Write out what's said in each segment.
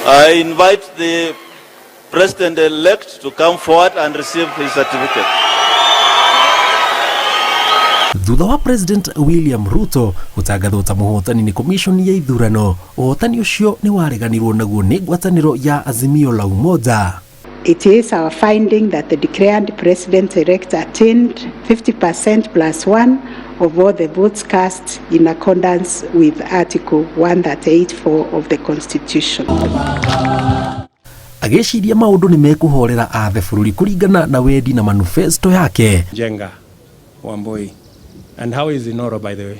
I invite the President-elect to come forward and receive his certificate. Thutha wa President William Ruto gũtangathwo ta mũhotani nĩ komishoni ya ithurano, ũhotani ũcio nĩ wareganirwo naguo nĩ ngwatanĩro ya Azimio la Umoja. It is our finding that the declared President-elect attained 50% plus 1 of all the votes cast in accordance with Article 138(4) of the Constitution. Agĩciria maũndũ nĩ mekũhorera athe bũrũri kũringana na wendi na manifesto yake. Jenga Wamboi. And how is Inoro, by the way?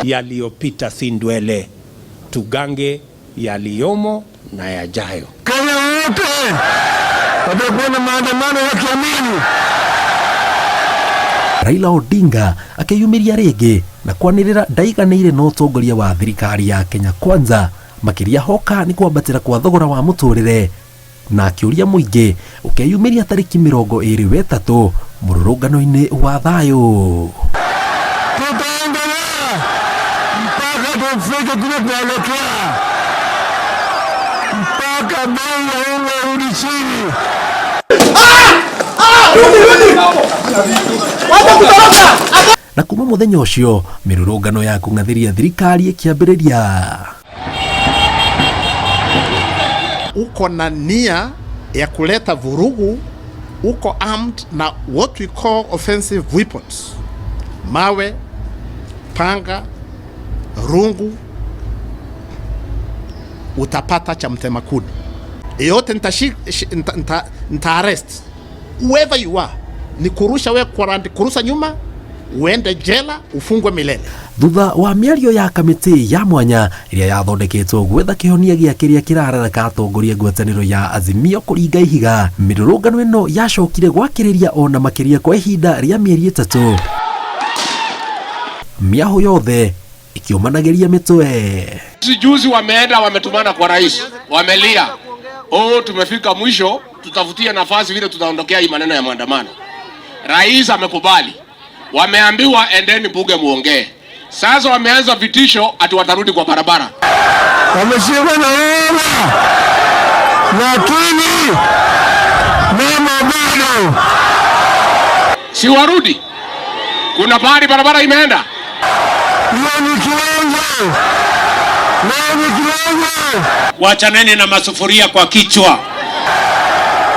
Yaliyopita si ndwele, tugange yaliyomo na yajayo. Kenya wote watakuwa na maandamano ya kiamini. Raila Odinga akiyumiria rĩngĩ na kwanĩrĩra ndaiganĩire na ũtongoria wa thirikari ya Kenya Kwanza, makĩria hoka nĩ kwambatĩra kwa thogora wa mũtũrĩre, na akĩũria mũingĩ ũkeyumiria tarĩki 23 mũrũrũngano-inĩ wa thayũ. Tutaendelea mpaka tufike kule tunaelekea, mpaka bei ya unga irudi chini. Na kuma mũthenya ũcio mĩrũrũngano ya kũng'athĩria thirikari ĩkĩambĩrĩria. Uko na nia ya kuleta vurugu, uko armed na what we call offensive weapons, mawe, panga, rungu, utapata cha mtema kuni. Yote nita arrest whoever you are, ni kurusha we kurusha nyuma, uende jela, ufungwe milele. Thutha wa mĩario ya kamĩtĩ ya mwanya ĩrĩa yathondeketwo gwetha kĩhonia gĩa kĩrĩa kĩrararaka atongoria ngwatanĩro ya Azimio kũringa ihiga, mĩrũrũngano ĩno yacokire gwakĩrĩria ona makĩria kwa ihinda rĩa mĩeri 3, mĩaho yothe ikiumanagĩria mĩtwe. Juzi wameenda wametumana kwa rais, wamelia, tumefika mwisho, tutafutia nafasi vile tutaondokea hii maneno ya maandamano. Rais amekubali, wameambiwa endeni bunge muongee. Sasa wameanza vitisho ati watarudi kwa barabara. Wameshikwa na homa, lakini mama bado si warudi. Kuna bahari barabara imeenda. Wachaneni na masufuria kwa kichwa.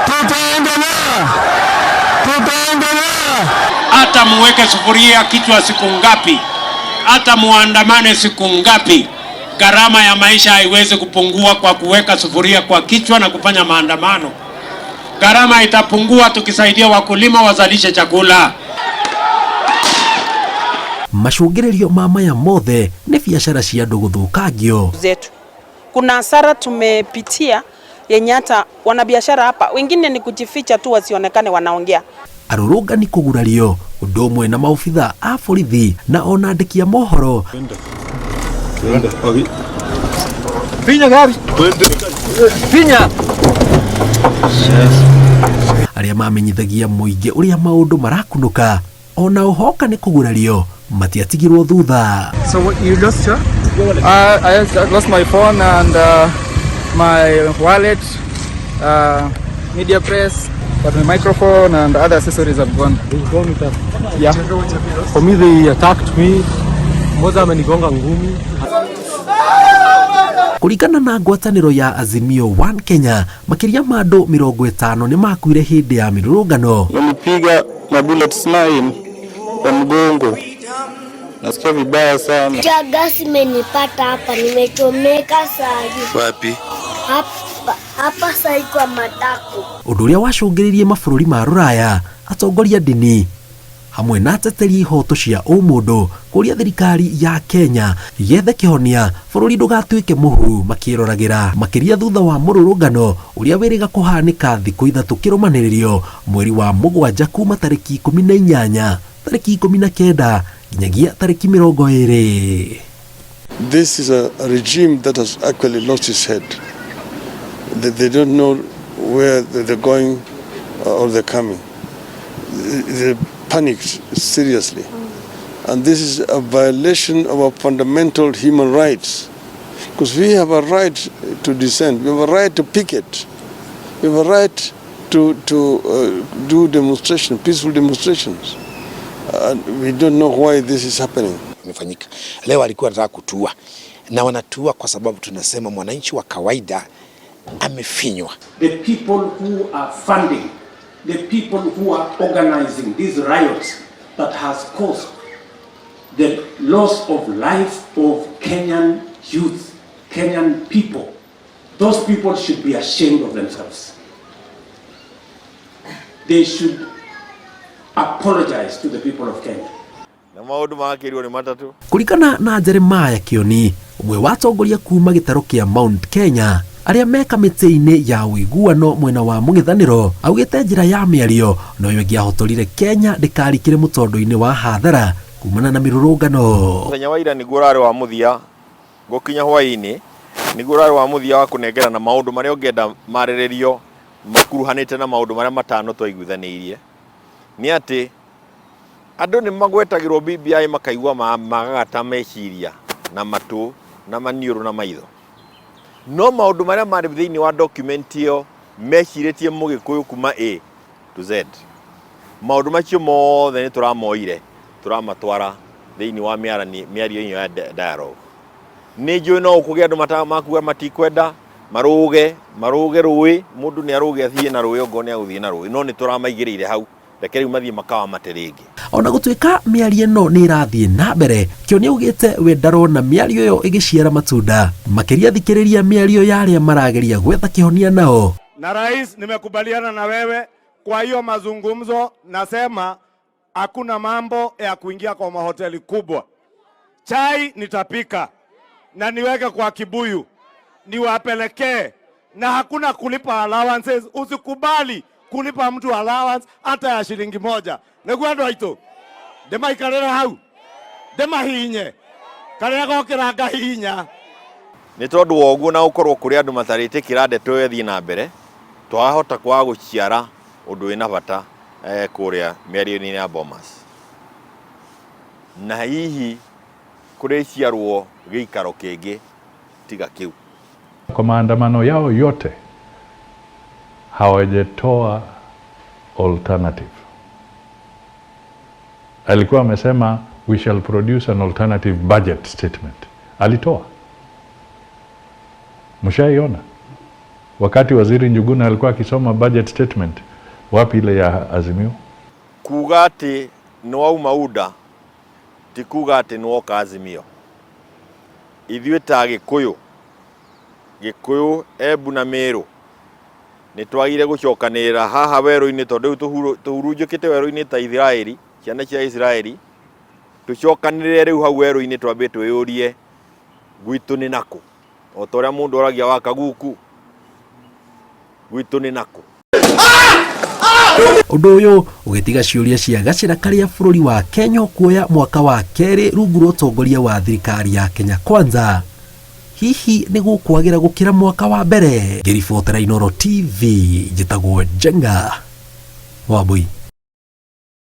Tutaendelea. Hata muweke sufuria kichwa siku ngapi, hata muandamane siku ngapi, gharama ya maisha haiwezi kupungua kwa kuweka sufuria kwa kichwa na kufanya maandamano. Gharama itapungua tukisaidia wakulima wazalishe chakula. Macũngĩrĩrio ma maya mothe nĩ biacara cia andũ gũthũkangio zetu. Kuna hasara tumepitia yenye hata wanabiashara hapa wengine ni kujificha tu wasionekane wanaongea. Arũrũngani kũgurario ũndũ ũmwe na maobitha a borithi na ona andĩki a mohoro. Pinya gari. Pinya. Arĩa mamenyithagia mũingĩ ũrĩa maũndũ marakunũka, ona ũhoka nĩ kũgurario matiatigirwo thutha. So what you lost, sir? I lost my phone and my wallet, media press, but my microphone and other accessories have gone. They've gone with that? Yeah. For me, they attacked me. Moza amenigonga ngumi. Kũringana na ngwatanĩro ya Azimio One Kenya, makĩria ma andũ 50 nĩ makuire hĩndĩ ya mĩrũrũngano. Walipiga na bullets 9 kwa mgongo. Nasikia vibaya sana. Gasi imenipata hapa, nimechomeka sana. Wapi? Hapa sai kwa matako. Ũndũ ũrĩa wacũngĩrĩirie mabũrũri ma Rũraya, atongoria ndini hamwe na ateteri ihoto cia ũmũndũ kũrĩa thirikari ya Kenya yethe kĩhonia bũrũri ndũgatuĩke mũhuru makĩroragĩra, makĩria thutha wa mũrũrũngano ũrĩa wĩrĩga kũhanĩka thikũ 3 kĩrũmanĩrĩrio mweri wa 7 kuma tarĩki 18 tarĩki 19 nginyagia tarĩki 20. This is a regime that has actually lost its head. They don't know where they're going or they're coming. They panicked seriously, And this is a violation of our fundamental human rights. Because we have a right to dissent, we have a right to picket, we have a right to do demonstration, peaceful demonstrations. We don't know why this is happening. Imefanyika. Leo alikuwa anataka kutua. Na wanatua kwa sababu tunasema mwananchi wa kawaida amefinywa. The people who are funding, the people who are organizing these riots that has caused the loss of life of Kenyan youth, Kenyan people, those people should be ashamed of themselves. They should apologize to the people of Kenya. Kuringana na Jeremiah Kioni, umwe wa atongoria kuuma gĩtarũ kĩa Mount Kenya, arĩa me kamĩtĩ-inĩ ya ũiguano mwena wa mũng'ethanĩro, augĩte njĩra ya mĩario noyo ĩngĩahotorire Kenya ndĩkarikĩre mũtondo-inĩ wa hathara kumana na mĩrũrũngano. Mũthenya wa ira nĩguo ũrarĩ wa mũthia gũkinya hwaĩ-inĩ, nĩguo ũrarĩ wa mũthia wa kũnengerana maũndũ marĩa ũngĩenda marĩrĩrio makuruhanĩte na maũndũ marĩa matano twaiguithanĩirie. Nĩ atĩ andũ nĩ magwetagĩrwo BBI makaigua magagata meciria na matũ na maniũrũ na maitho. No maũndũ marĩa marĩ thĩinĩ wa document ĩyo mecirĩtie mũgĩkũyũ kuma A to Z. Maũndũ macio mothe nĩ tũramoire tũramatwara thĩinĩ wa mĩario ya dialogue. Nĩ njũĩ no kũgĩa andũ makuga matikwenda marũge rũĩ, mũndũ nĩ arũge athiĩ na rũĩ ongo nĩ agũthiĩ na rũĩ, no nĩ tũramaigĩrĩire hau reke rĩu mathiĩ makawa materengi. Ona gũtuĩka mĩario ĩno nĩ ĩrathiĩ na mbere, Kioni augĩte we ndarona mĩario ĩyo ĩgĩciara matunda, makĩria thikĩrĩria mĩario ya arĩa marageria gwetha kĩhonia nao. Na rais, nimekubaliana na wewe kwa hiyo mazungumzo, nasema hakuna mambo ya kuingia kwa mahoteli kubwa. Chai nitapika na niweke kwa kibuyu niwapelekee, na hakuna kulipa allowances. Usikubali kulipa mtu allowance hata ya shilingi moja. Negwado aito dema ikarera hau dema hinye karera gokiranga hinya. Nĩ tondũ wa ũguo na ũkorwo kũrĩ andũ matarĩte kĩrande twethiĩ na mbere, twahota kwa gũciara ũndũ wĩna bata kũrĩa mĩario-inĩ ya Bomas. Na hihi kũrĩ ciarwo gĩikaro kĩngĩ tiga kĩu. Kwa maandamano yao yote hawajatoa alternative. Alikuwa amesema we shall produce an alternative budget statement. Alitoa. Mshaiona? Wakati Waziri Njuguna alikuwa akisoma budget statement, wapi ile ya Azimio? Kuga atĩ nĩwauma UDA ti kuga atĩ nĩwoka Azimio. Ithuĩ ta Gĩkũyũ, Embu na Meru nĩ twagire gũcokanĩrĩra haha werũ-inĩ, tondũ rĩu tũhurunjũkĩte werũ-inĩ ta Israeli, ciana cia Israeli, tũcokanĩrĩre rĩu hau werũ-inĩ twambe twĩyũrie gwitũ nĩ nakũ, o ta ũrĩa mũndũ oragia wa kaguku, gwitũ nĩ nakũ. Ũndũ ũyũ ũgĩtiga ciũria cia gacĩra karĩa bũrũri wa Kenya kuoya mwaka wa kerĩ rungu rwa ũtongoria wa thirikari ya Kenya Kwanza. Hihi nĩ gũkwagĩra gũkĩra mwaka wa mbere? Ngĩribotera Inooro TV, njĩtagwo Jenga Wambui.